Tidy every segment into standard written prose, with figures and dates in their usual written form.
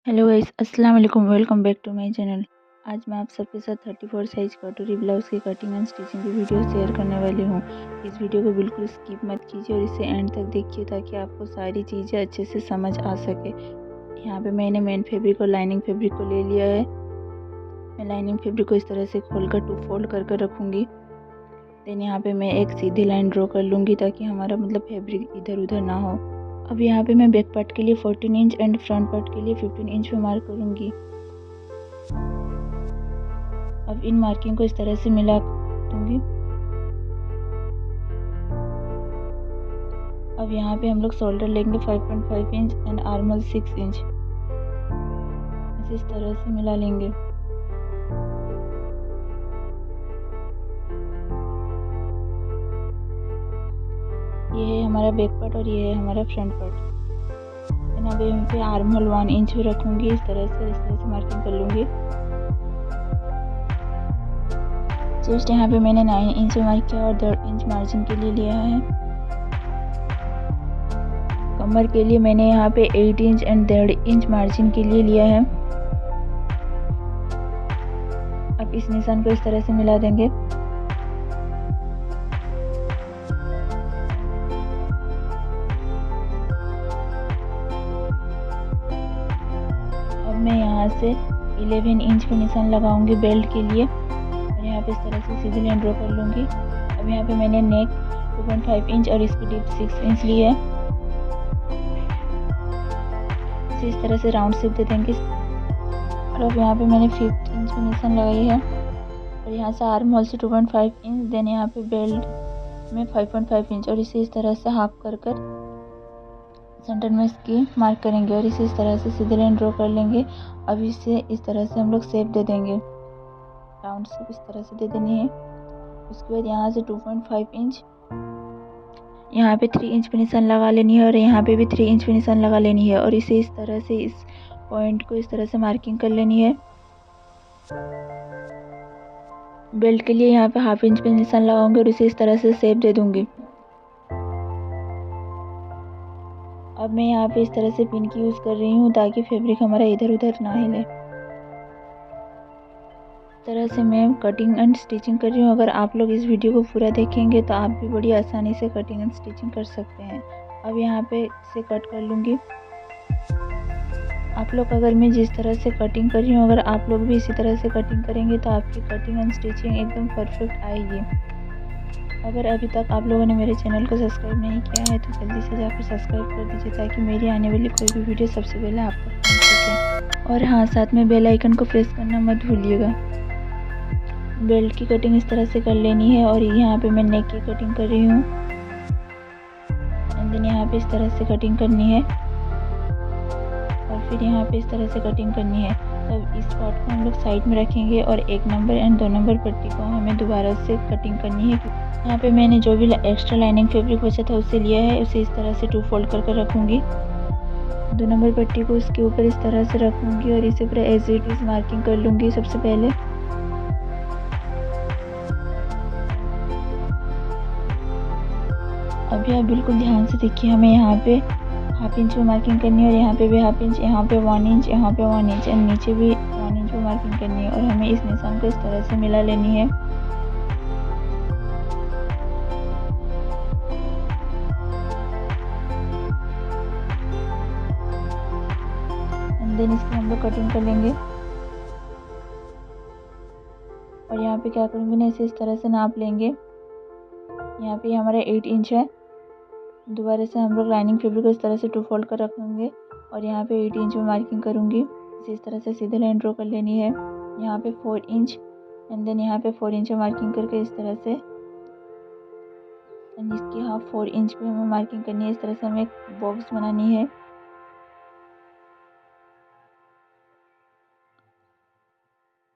Hello guys, अस्सलाम वालेकुम। Welcome back to my channel. आज मैं आप सबके साथ 34 साइज़ कटोरी ब्लाउज़ की कटिंग एंड स्टिचिंग की वीडियो शेयर करने वाली हूँ। इस वीडियो को बिल्कुल स्किप मत कीजिए और इसे एंड तक देखिए ताकि आपको सारी चीज़ें अच्छे से समझ आ सके। यहाँ पे मैंने मेन फैब्रिक और लाइनिंग फैब्रिक को ले लिया है। मैं लाइनिंग फैब्रिक को इस तरह से खोलकर 2 फोल्ड कर रखूँगी। देन यहाँ पे मैं एक सीधी लाइन ड्रॉ कर लूँगी ताकि हमारा फैब्रिक इधर उधर ना हो। अब यहाँ पे मैं बैक पार्ट के लिए 14 इंच एंड फ्रंट पार्ट के लिए 15 इंच पे मार्क करूँगी। अब इन मार्किंग को इस तरह से मिला दूँगी। अब यहाँ पे हम लोग शोल्डर लेंगे 5.5 inch and arm hole 6 inch. इस तरह से मिला लेंगे। ये है हमारा बैक पार्ट और ये है हमारा फ्रंट पार्ट। अब यहाँ पे आर्म होल 1 इंच पे रखूँगी। इस तरह से मार्किंग कर लूँगी। चेस्ट यहाँ पे मैंने 9 इंच मार्क किया और 1.5 इंच मार्जिन के लिए लिया है। कमर के लिए मैंने यहाँ पे 8 इंच एंड 1.5 इंच मार्जिन के लिए लिया है। अब इस निशान को इस तरह से मिला देंगे। अब मैं यहाँ से 11 इंच पे निशान लगाऊंगी बेल्ट के लिए और यहाँ पे इस तरह से सीधी लाइन ड्रॉ कर लूँगी। अब यहाँ पे मैंने नेक 2.5 इंच और इसकी डिप 6 इंच ली है। इस तरह से राउंड शेप दे देंगे। और अब यहाँ पे मैंने 5 इंच पे निशान लगाई है और यहाँ से आर्म होल से 2.5 इंच, देन यहाँ पे बेल्ट में 5.5 इंच और इसे इस तरह से हाफ कर सेंटर में इसकी मार्क करेंगे और इसे इस तरह से सीधे लाइन ड्रॉ कर लेंगे। अब इसे इस तरह से हम लोग शेप दे देंगे। राउंड शेप इस तरह से दे देनी है। उसके बाद यहाँ से 2.5 इंच, यहाँ पे 3 इंच पे निशान लगा लेनी है और यहाँ पे भी 3 इंच पे निशान लगा लेनी है और इसे इस तरह से इस पॉइंट को इस तरह से मार्किंग कर लेनी है। बेल्ट के लिए यहाँ पे हाफ इंच पे निशान लगाऊंगी और इसे इस तरह से शेप दे दूंगी। अब मैं यहाँ पे इस तरह से पिन की यूज़ कर रही हूँ ताकि फैब्रिक हमारा इधर उधर ना हिले। इस तरह से मैं कटिंग एंड स्टिचिंग कर रही हूँ। अगर आप लोग इस वीडियो को पूरा देखेंगे तो आप भी बड़ी आसानी से कटिंग एंड स्टिचिंग कर सकते हैं। अब यहाँ पे इसे कट कर लूँगी। आप लोग अगर मैं जिस तरह से कटिंग कर रही हूँ, अगर आप लोग भी इसी तरह से कटिंग करेंगे तो आपकी कटिंग एंड स्टिचिंग एकदम परफेक्ट आएगी। अगर अभी तक आप लोगों ने मेरे चैनल को सब्सक्राइब नहीं किया है तो जल्दी से जाकर सब्सक्राइब कर दीजिए ताकि मेरी आने वाली कोई भी वीडियो सबसे पहले आप तक पहुँच सके। और हाँ, साथ में बेल आइकन को प्रेस करना मत भूलिएगा। बेल्ट की कटिंग इस तरह से कर लेनी है और यहाँ पे मैं नेक की कटिंग कर रही हूँ एंड देन यहाँ पे इस तरह से कटिंग करनी है और फिर यहाँ पे इस तरह से कटिंग करनी है। तब इस पार्ट को हम लोग साइड में रखेंगे और 1 नंबर एंड 2 नंबर पट्टी को हमें दोबारा से कटिंग करनी है। यहाँ पे मैंने जो भी एक्स्ट्रा लाइनिंग फैब्रिक बचा था उसे लिया है, उसे इस तरह से 2 फोल्ड कर रखूँगी। 2 नंबर पट्टी को उसके ऊपर इस तरह से रखूँगी और इसे पूरा एज इट इज़ मार्किंग कर लूँगी सबसे पहले। अभी आप बिल्कुल ध्यान से देखिए, हमें यहाँ पे हाफ इंच पे मार्किंग करनी है और यहाँ पे भी हाफ इंच, यहाँ पे 1 इंच, यहाँ पे 1 इंच एंड नीचे भी 1 इंच पे मार्किंग करनी है और हमें इस निशान को इस तरह से मिला लेनी है। एंड देन इसकी हम लोग कटिंग कर लेंगे और यहाँ पे क्या करूँगी ना, इसे इस तरह से नाप लेंगे। यहाँ पे हमारा 8 इंच है। दोबारा से हम लोग लाइनिंग फैब्रिक को इस तरह से 2 फोल्ड कर रखेंगे और यहाँ पे 8 इंच में मार्किंग करूँगी। इसे इस तरह से सीधे लाइन ड्रॉ कर लेनी है। यहाँ पे 4 इंच एंड देन यहाँ पे 4 इंच में मार्किंग करके इस तरह से एंड इसकी हाफ 4 इंच पे हमें मार्किंग करनी है। इस तरह से हमें एक बॉक्स बनानी है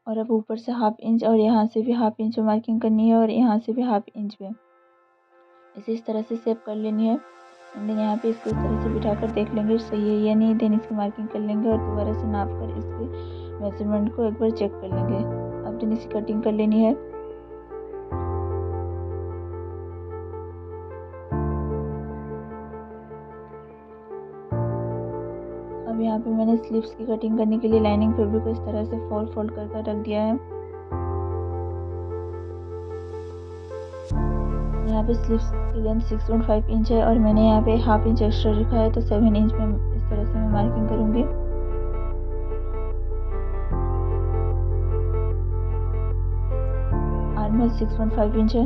और अब ऊपर से हाफ इंच और यहाँ से भी हाफ इंच पे मार्किंग करनी है और यहाँ से भी हाफ इंच पे इसे इस तरह से शेप कर लेनी है। एंड देन यहाँ पे इसको इस तरह से बिठाकर देख लेंगे सही है या नहीं, देन इसकी मार्किंग कर लेंगे और दोबारा से नाप कर इसके मेजरमेंट को एक बार चेक कर लेंगे। अब देन इसकी कटिंग कर लेनी है। अब यहाँ पे मैंने स्लीव्स की कटिंग करने के लिए लाइनिंग फैब्रिक को इस तरह से फोल्ड कर रख दिया है। यहाँ पे स्लीव्स की लेंथ 6.5 इंच है और मैंने यहाँ पे हाफ इंच एक्स्ट्रा रखा है, तो 7 इंच में इस तरह से मैं मार्किंग करूँगी। आर्महोल 6.5 इंच है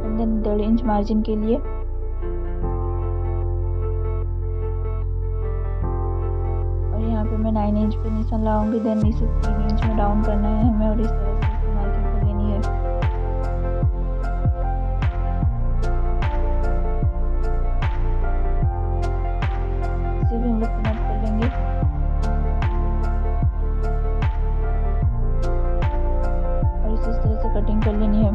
एंड देन 1.5 इंच मार्जिन के लिए। और यहाँ पे मैं 9 इंच पे निशान लगाऊंगी, देन इसे 3 इंच में डाउन करना है हमें और इस तरह से इसकी मार्किंग कर लेनी है। इसे भी हम लोग पिन अप कर लेंगे। और इसे इस तरह से कटिंग कर लेनी है।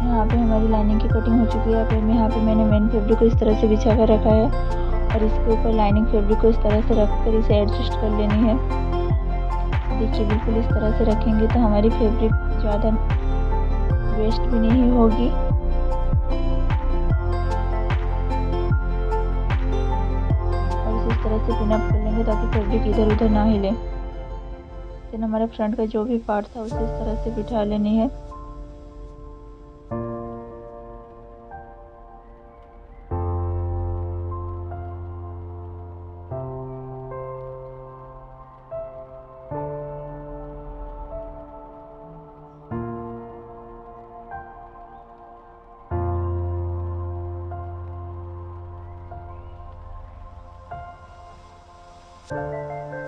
यहाँ पे हमारी लाइनिंग की कटिंग हो चुकी है। फिर यहाँ पे मैंने मेन फैब्रिक को इस तरह से बिछा कर रखा है और इसके ऊपर लाइनिंग फैब्रिक को इस तरह से रखकर इसे एडजस्ट कर लेनी है। देखिए बिल्कुल इस तरह से रखेंगे तो हमारी फैब्रिक ज़्यादा वेस्ट भी नहीं होगी। और इसे इस तरह से पिन अप कर लेंगे ताकि फैब्रिक इधर उधर ना हिले। फिर हमारा फ्रंट का जो भी पार्ट था उसे इस तरह से बिठा लेनी है।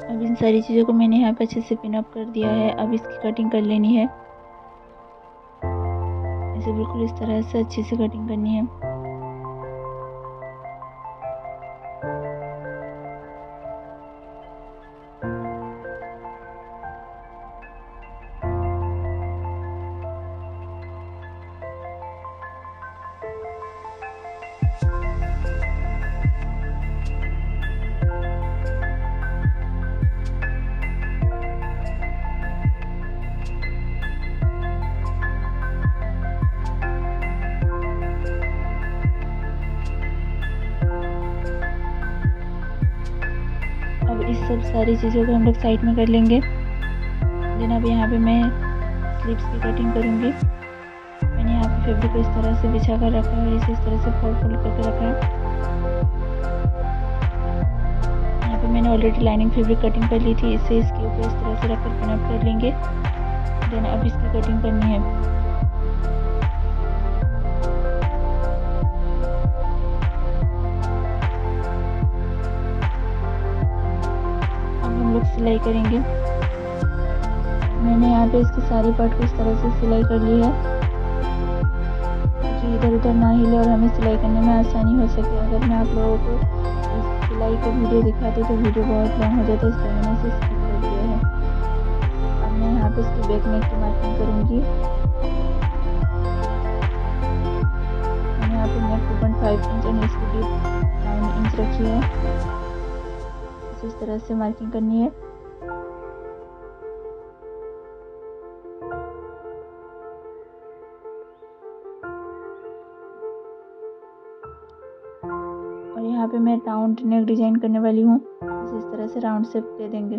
अब इन सारी चीज़ों को मैंने यहाँ पे अच्छे से पिन अप कर दिया है। अब इसकी कटिंग कर लेनी है। इसे बिल्कुल इस तरह से अच्छे से कटिंग करनी है। अब इस सब सारी चीज़ों को हम लोग साइड में कर लेंगे। देन अब यहाँ पे मैं स्लीव्स की कटिंग करूँगी। मैंने यहाँ पे फैब्रिक को इस तरह से बिछा कर रखा है और इसे इस तरह से फोल्ड करके रखा है। यहाँ पे मैंने ऑलरेडी लाइनिंग फैब्रिक कटिंग कर ली थी, इसे इसके ऊपर इस तरह से रखकर पिन अप कर लेंगे। देन अब इसकी कटिंग करनी है। सिलाई करेंगे। मैंने यहाँ पे इसके सारे पार्ट को इस तरह से सिलाई कर ली है कि इधर उधर ना हिले और हमें सिलाई करने में आसानी हो सके। अगर मैं आप लोगों को इस सिलाई का वीडियो दिखाती तो वीडियो बहुत लॉन्ग हो जाता है, इसलिए मैंने इसे स्किप कर दिया है। अब मैं यहाँ पे इसकी बैक नेक की मार्किंग करूँगी। मैंने यहाँ पे नेक 2.5 इंच और इसकी डीप 9 इंच रखी है। इस तरह से मार्किंग करनी है। और यहाँ पे मैं राउंड नेक डिजाइन करने वाली हूँ। इस तरह से राउंड शेप दे देंगे।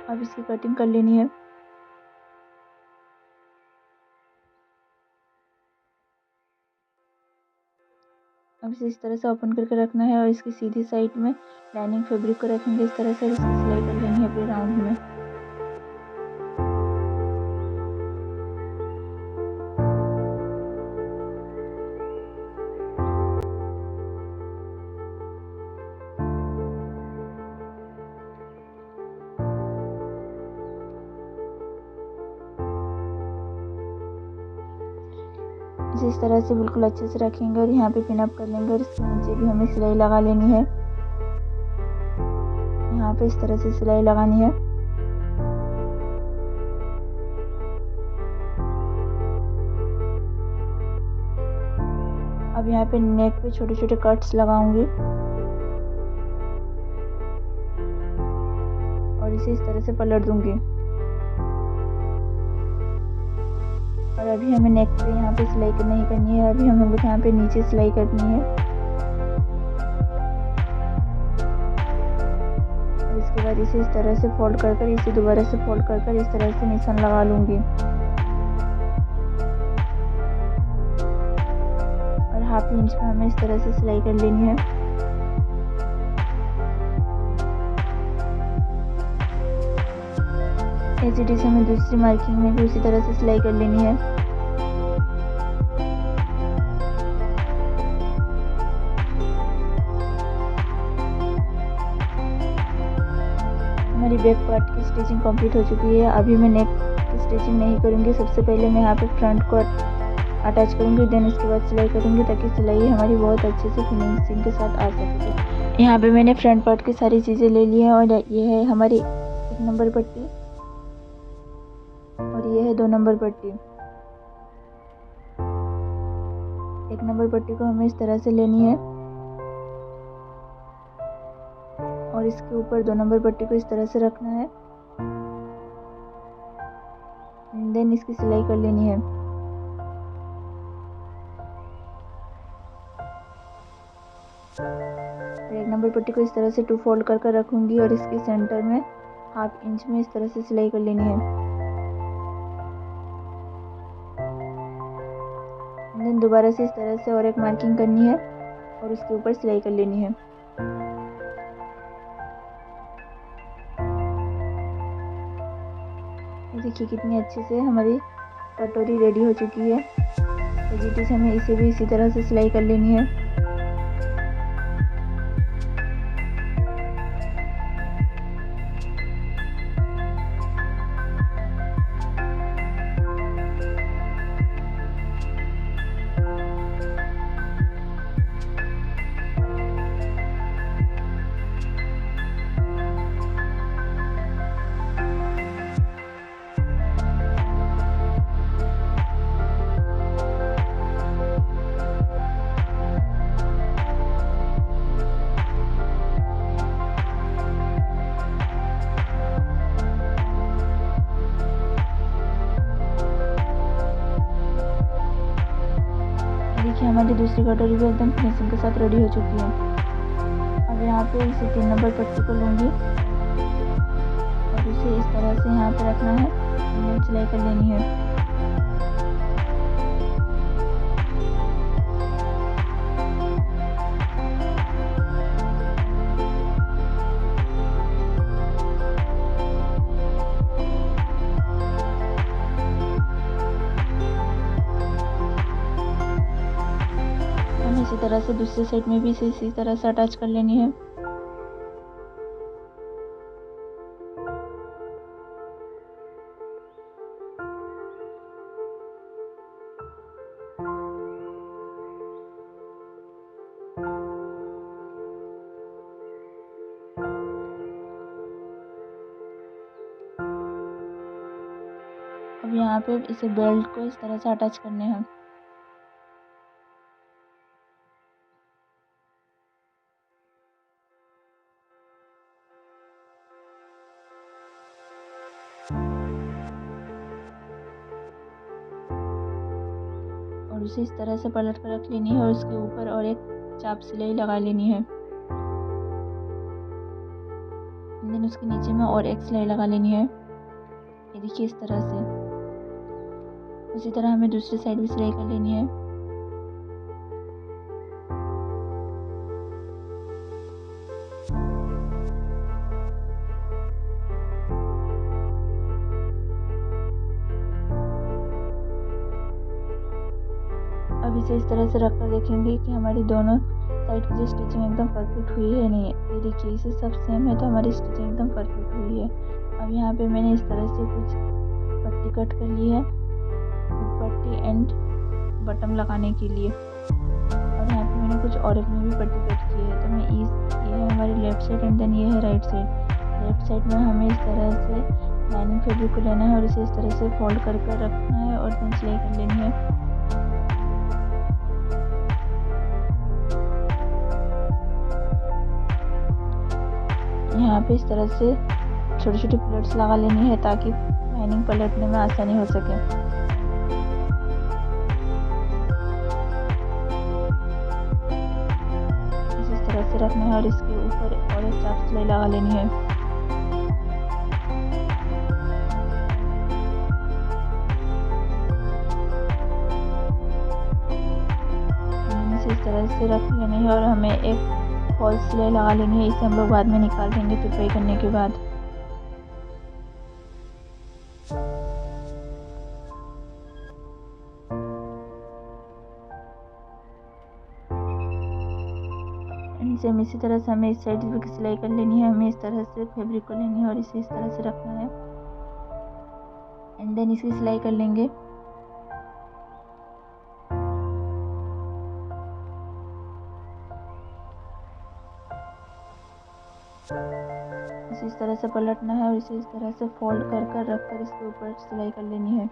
अब इसकी कटिंग कर लेनी है। अब इसे इस तरह से ओपन करके रखना है और इसकी सीधी साइड में लाइनिंग फैब्रिक को रखेंगे इस तरह से, और इसकी सिलाई कर लेनी है पूरे राउंड में। इस तरह से बिल्कुल अच्छे से रखेंगे और यहाँ पे पिन अप कर लेंगे और इसके नीचे भी हमें सिलाई लगा लेनी है। यहाँ पे इस तरह से सिलाई लगानी है। अब यहाँ पे नेक पे छोटे छोटे कट्स लगाऊंगी। और इसे इस तरह से पलट दूंगी। और अभी हमें नेक पे यहाँ पे सिलाई नहीं करनी है, अभी हम लोग यहाँ पे नीचे सिलाई करनी है। और इसके बाद इसे इस तरह से फोल्ड कर इसे दोबारा से फोल्ड कर इस तरह से निशान लगा लूँगी। और हाफ इंच पे हमें इस तरह से सिलाई कर लेनी है। एज इट इज हमें दूसरी मार्किंग में भी उसी तरह से सिलाई कर लेनी है। हमारी बैक पार्ट की स्टिचिंग कंप्लीट हो चुकी है। अभी मैं नेक की स्टिचिंग नहीं करूँगी। सबसे पहले मैं यहाँ पे फ्रंट को अटैच करूँगी, देन उसके बाद सिलाई करूँगी ताकि सिलाई हमारी बहुत अच्छे से फिनिशिंग के साथ आ सके। यहाँ पे मैंने फ्रंट पार्ट की सारी चीज़ें ले ली हैं और ये है हमारी 1 नंबर पट्टी और ये है 2 नंबर पट्टी। 1 नंबर पट्टी को हमें इस तरह से लेनी है और इसके ऊपर 2 नंबर पट्टी को इस तरह से रखना है, देन इसकी सिलाई कर लेनी है। 1 नंबर पट्टी को इस तरह से 2 फोल्ड कर रखूंगी और इसके सेंटर में हाफ इंच में इस तरह से सिलाई कर लेनी है। देन दोबारा से इस तरह से और एक मार्किंग करनी है और उसके ऊपर सिलाई कर लेनी है। देखिए कितनी अच्छे से हमारी कटोरी रेडी हो चुकी है। वेजिटेबल्स हमें इसे भी इसी तरह से सिलाई कर लेनी है। देखिए हमारी दूसरी कटोरी भी एकदम फिनिशिंग के साथ रेडी हो चुकी है। अब यहाँ पे इसे 3 नंबर पट्टी को लूँगी और इसे इस तरह से यहाँ पे रखना है, सिलाई कर लेनी है। इसी तरह से दूसरे साइड में भी इसी तरह से अटैच कर लेनी है। अब यहाँ पे इसे बेल्ट को इस तरह से अटैच करने हैं। और उसे इस तरह से पलट कर रख लेनी है और उसके ऊपर और एक चाप सिलाई लगा लेनी है। देन उसके नीचे में और एक सिलाई लगा लेनी है। ये देखिए इस तरह से। उसी तरह हमें दूसरी साइड भी सिलाई कर लेनी है। अब इसे इस तरह से रख कर देखेंगे कि हमारी दोनों साइड की जो स्टिचिंग एकदम परफेक्ट हुई है नहीं है। ये देखिए इसे सब सेम है तो हमारी स्टिचिंग एकदम परफेक्ट हुई है। अब यहाँ पे मैंने इस तरह से कुछ पट्टी कट कर ली है, पट्टी एंड बटन लगाने के लिए। और यहाँ पे मैंने कुछ और में भी पट्टी कट की है। तो मैं ये है हमारी लेफ़्ट साइड एंड देन ये है राइट साइड। लेफ़्ट साइड में हमें इस तरह से लाइनिंग फैब्रिक को लेना है और इसे इस तरह से फोल्ड कर रखना है और देन सिलाई कर लेनी है। यहाँ पे इस तरह से छोटी छोटी प्लेट्स लगा लेनी है ताकि लाइनिंग पलटने में आसानी हो सके। इस तरह से रखना है और इसके ऊपर और एक चाप सिलाई लगा लेनी है। इस तरह से रख लेनी है और हमें एक फॉल्स सिलाई लगा लेनी है। इसे हम लोग बाद में निकाल देंगे तुरपाई करने के बाद। सेम इसी तरह से हमें इस साइड भी सिलाई कर लेनी है। हमें इस तरह से फैब्रिक को लेनी है और इसे इस तरह से रखना है एंड देन इसकी सिलाई कर लेंगे। इस तरह से पलटना है और इसे इस तरह से फोल्ड कर कर रख कर इसके ऊपर सिलाई कर लेनी है।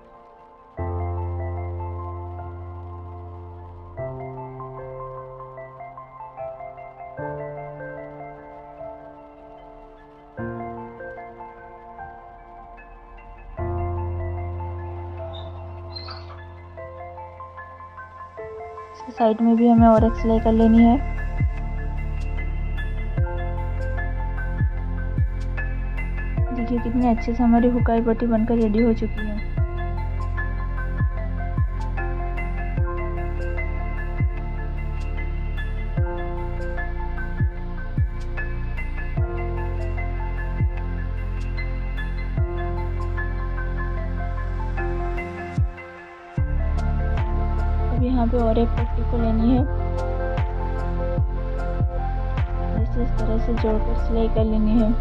इसके साइड में भी हमें और एक सिलाई कर लेनी है। देखिए कितनी अच्छे से हमारी हुकाई पट्टी बनकर रेडी हो चुकी है। अब यहाँ पे और एक पट्टी को लेनी है, इसे इस तरह से जोड़कर सिलाई कर लेनी है।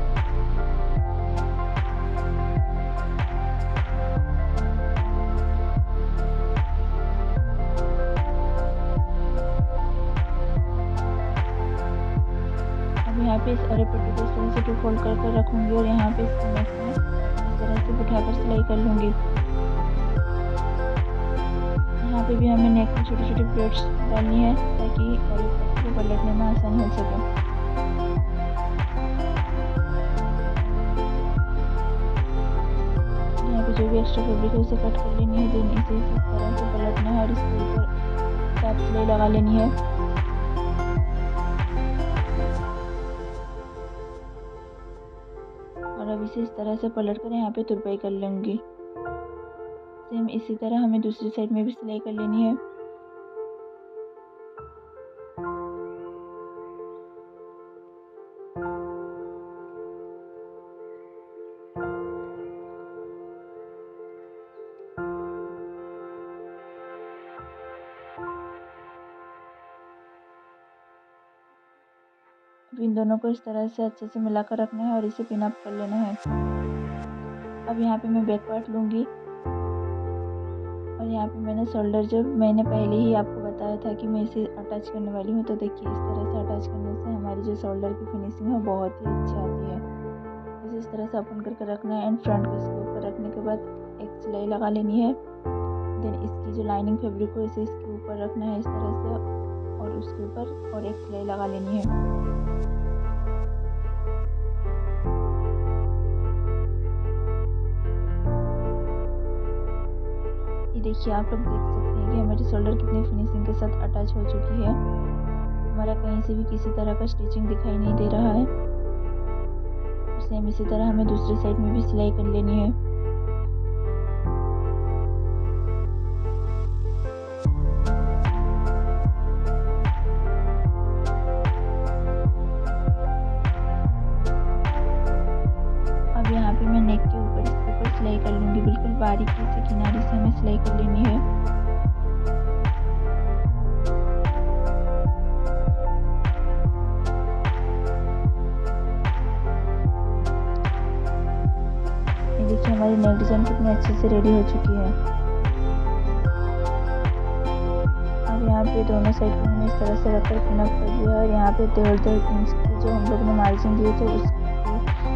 यहाँ पे इस अरे पट्टी को इस तरह से 2 फोल्ड कर कर रखूँगी और यहाँ पे इसको नेक में इस तरह से बिठाकर सिलाई कर लूँगी। यहाँ पे भी हमें नेक में छोटी छोटी प्लेट्स डालनी है ताकि अरे पट्टी को पलटने में आसानी हो सके। यहाँ पे जो भी एक्स्ट्रा फैब्रिक है उसे कट कर लेनी है। देन इसे इस तरह से पलटना है और इसके ऊपर चाप सिलाई लगा लेनी है। और अब इसे इस तरह से पलट कर यहाँ पे तुरपाई कर लूँगी। सेम इसी तरह हमें दूसरी साइड में भी सिलाई कर लेनी है। इन दोनों को इस तरह से अच्छे से मिलाकर रखना है और इसे पिन अप कर लेना है। अब यहाँ पे मैं बैक पार्ट लूँगी और यहाँ पे मैंने शोल्डर, जो मैंने पहले ही आपको बताया था कि मैं इसे अटैच करने वाली हूँ, तो देखिए इस तरह से अटैच करने से हमारी जो शोल्डर की फिनिशिंग है बहुत ही अच्छी आती है। इस तरह से ओपन करके रखना है एंड फ्रंट को इसके ऊपर रखने के बाद एक सिलाई लगा लेनी है। देन इसकी जो लाइनिंग फैब्रिक हो इसे इसके ऊपर रखना है इस तरह से और उसके ऊपर और एक सिलाई लगा लेनी है। देखिए आप लोग देख सकते हैं कि हमारी शोल्डर कितनी फिनिशिंग के साथ अटैच हो चुकी है। हमारा कहीं से भी किसी तरह का स्टिचिंग दिखाई नहीं दे रहा है। सेम इसी तरह हमें दूसरी साइड में भी सिलाई कर लेनी है। अब यहाँ पे मैं नेक के ऊपर इसके ऊपर सिलाई कर लूँगी। बिल्कुल बारीकी से किनारे से हमें सिलाई कर लेनी है। ये देखिए हमारी नेक डिजाइन कितनी अच्छे से रेडी हो चुकी है। अब यहाँ पे दोनों साइड को मैंने इस तरह से रखकर पिन अप कर दिया और यहाँ पे 1.5 इंच की जो हम लोग ने मार्जिन दिए थे उसको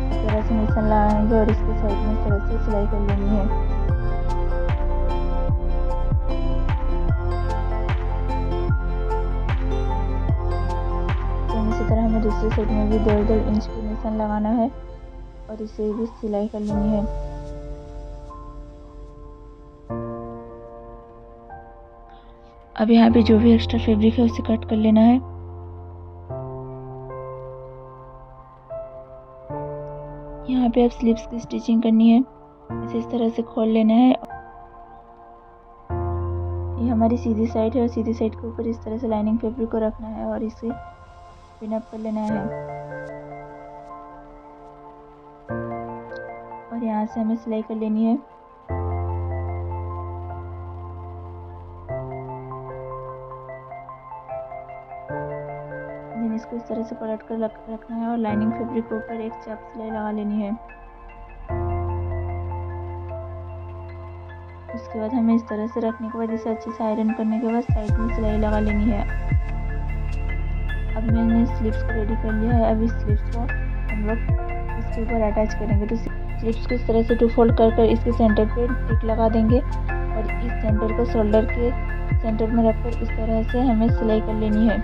इस तरह से निशान लगाएंगे और इसके साइड में इस तरह से सिलाई कर लेनी है। तो इसी तरह हमें दूसरी साइड में भी 1.5 इंच की निशान लगाना है और इसे भी सिलाई कर लेनी है। अब यहाँ पे जो भी एक्स्ट्रा फैब्रिक है उसे कट कर लेना है। यहाँ पे अब स्लीव्स की स्टिचिंग करनी है। इसे इस तरह से खोल लेना है। ये हमारी सीधी साइड है और सीधी साइड के ऊपर इस तरह से लाइनिंग फैब्रिक को रखना है और इसे पिन अप कर लेना है। और यहाँ से हमें सिलाई कर लेनी है। देन इसको इस तरह से पलट कर रखना है और लाइनिंग फैब्रिक के ऊपर एक चाप सिलाई लगा लेनी है। उसके बाद हमें इस तरह से रखने के बाद इसे अच्छे से आयरन करने के बाद साइड में सिलाई लगा लेनी है। अब मैंने स्लीव्स को रेडी कर लिया है। अब इस स्लीव्स को हम लोग इसके ऊपर अटैच करेंगे। तो स्लीव्स को इस तरह से 2 फोल्ड कर इसके सेंटर पे टिक लगा देंगे और इस सेंटर को शोल्डर के सेंटर में रखकर इस तरह से हमें सिलाई कर लेनी है।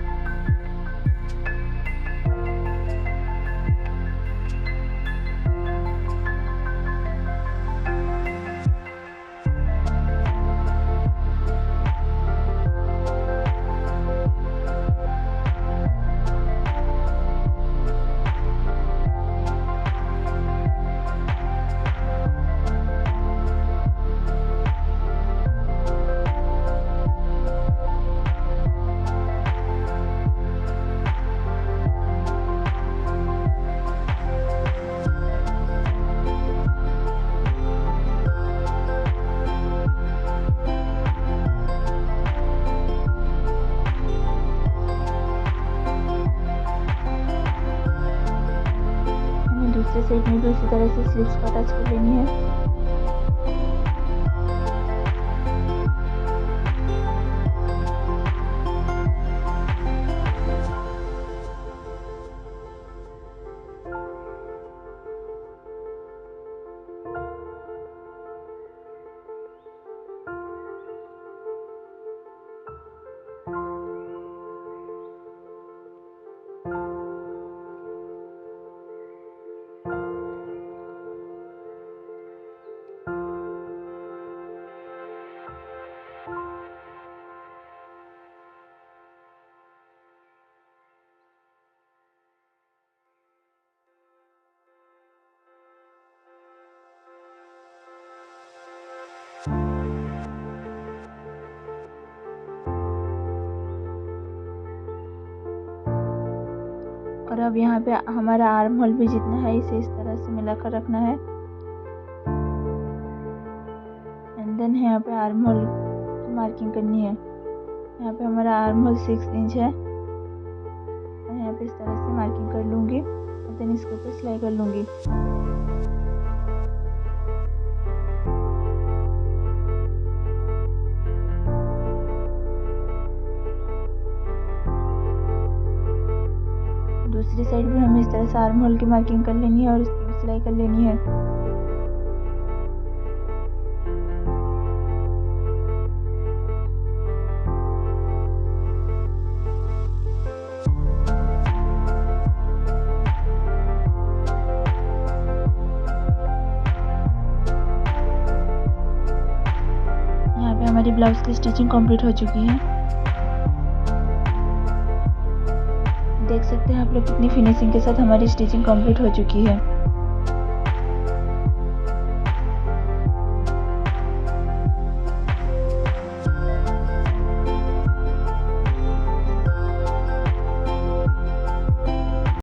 दूसरे साइड में भी इसी तरह से स्लीव्स को अटैच कर लेनी है। और अब यहाँ पे हमारा आर्म होल भी जितना है इसे इस तरह से मिलाकर रखना है। एंड देन यहाँ पे आर्म होल की मार्किंग करनी है। यहाँ पे हमारा आर्म होल 6 इंच है और यहाँ पे इस तरह से मार्किंग कर लूँगी और देन इसके ऊपर सिलाई कर लूँगी। दूसरी साइड भी हमें इस तरह से आर्म होल की मार्किंग कर लेनी है और उसकी भी सिलाई कर लेनी है। यहाँ पे हमारी ब्लाउज की स्टिचिंग कंप्लीट हो चुकी है। देख सकते हैं आप लोग कितनी फिनिशिंग के साथ हमारी स्टिचिंग कंप्लीट हो चुकी है।